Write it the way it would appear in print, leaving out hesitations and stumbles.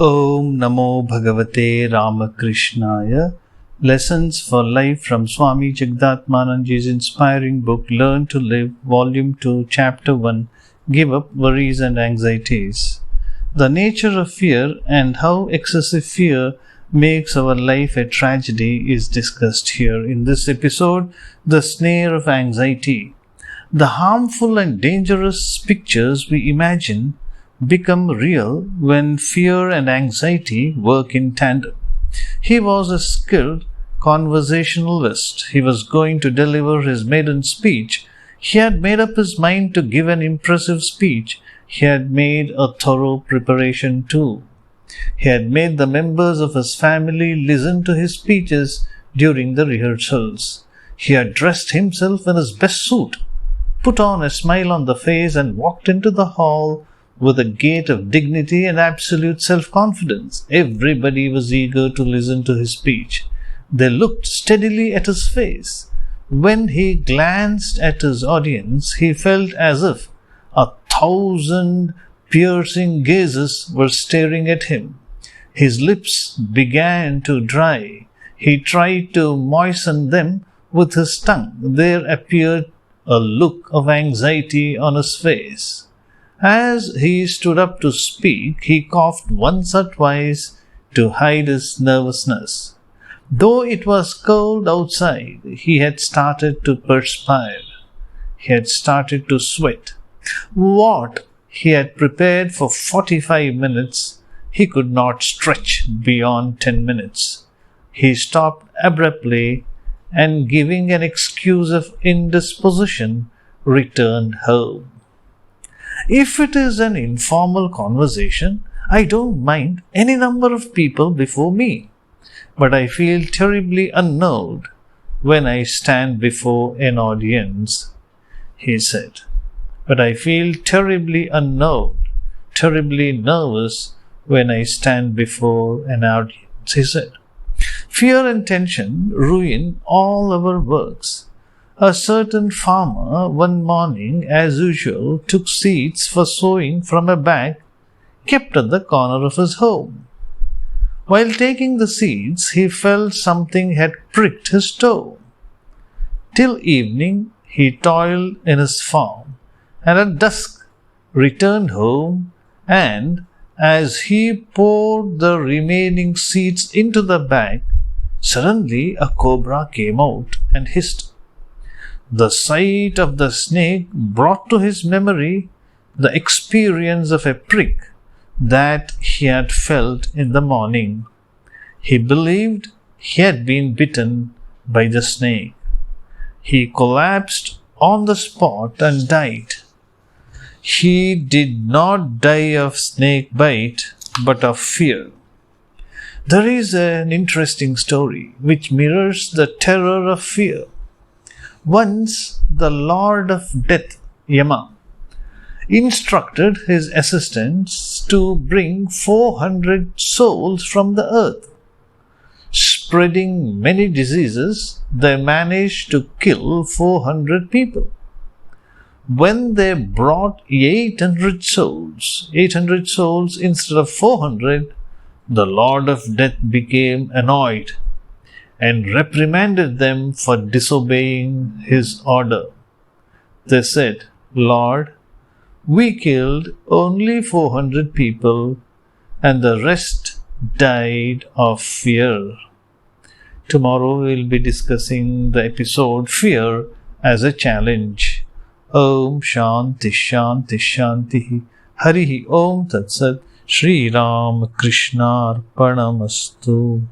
Om Namo Bhagavate Ramakrishnaya. Lessons for Life from Swami Jagdatmananji's inspiring book Learn to Live, Volume 2, Chapter 1, Give Up Worries and Anxieties. The nature of fear and how excessive fear makes our life a tragedy is discussed here in this episode, The Snare of Anxiety. The harmful and dangerous pictures we imagine become real when fear and anxiety work in tandem. He was a skilled conversationalist. He was going to deliver his maiden speech. He had made up his mind to give an impressive speech. He had made a thorough preparation too. He had made the members of his family listen to his speeches during the rehearsals. He had dressed himself in his best suit, put on a smile on the face, and walked into the hall with a gait of dignity and absolute self-confidence. Everybody was eager to listen to his speech. They looked steadily at his face. When he glanced at his audience, he felt as if 1,000 piercing gazes were staring at him. His lips began to dry. He tried to moisten them with his tongue. There appeared a look of anxiety on his face. As he stood up to speak, he coughed once or twice to hide his nervousness. Though it was cold outside, he had started to perspire. He had started to sweat. What he had prepared for 45 minutes, he could not stretch beyond 10 minutes. He stopped abruptly and, giving an excuse of indisposition, returned home. If it is an informal conversation, I don't mind any number of people before me, but I feel terribly unnerved when I stand before an audience, he said. But I feel terribly unnerved, terribly nervous when I stand before an audience, he said. Fear and tension ruin all our works. A certain farmer one morning, as usual, took seeds for sowing from a bag kept at the corner of his home. While taking the seeds, he felt something had pricked his toe. Till evening he toiled in his farm, and at dusk returned home, and as he poured the remaining seeds into the bag, suddenly a cobra came out and hissed. The sight of the snake brought to his memory the experience of a prick that he had felt in the morning. He believed he had been bitten by the snake. He collapsed on the spot and died. He did not die of snake bite, but of fear. There is an interesting story which mirrors the terror of fear. Once the Lord of Death, Yama, instructed his assistants to bring 400 souls from the earth. Spreading many diseases, they managed to kill 400 people. When they brought 800 souls instead of 400, the Lord of Death became annoyed and reprimanded them for disobeying his order. They said, Lord, we killed only 400 people and the rest died of fear. Tomorrow we will be discussing the episode Fear as a Challenge. Om Shanti Shanti Shanti Harihi Om Tat Sat Shri Ramakrishna Arpanamastu.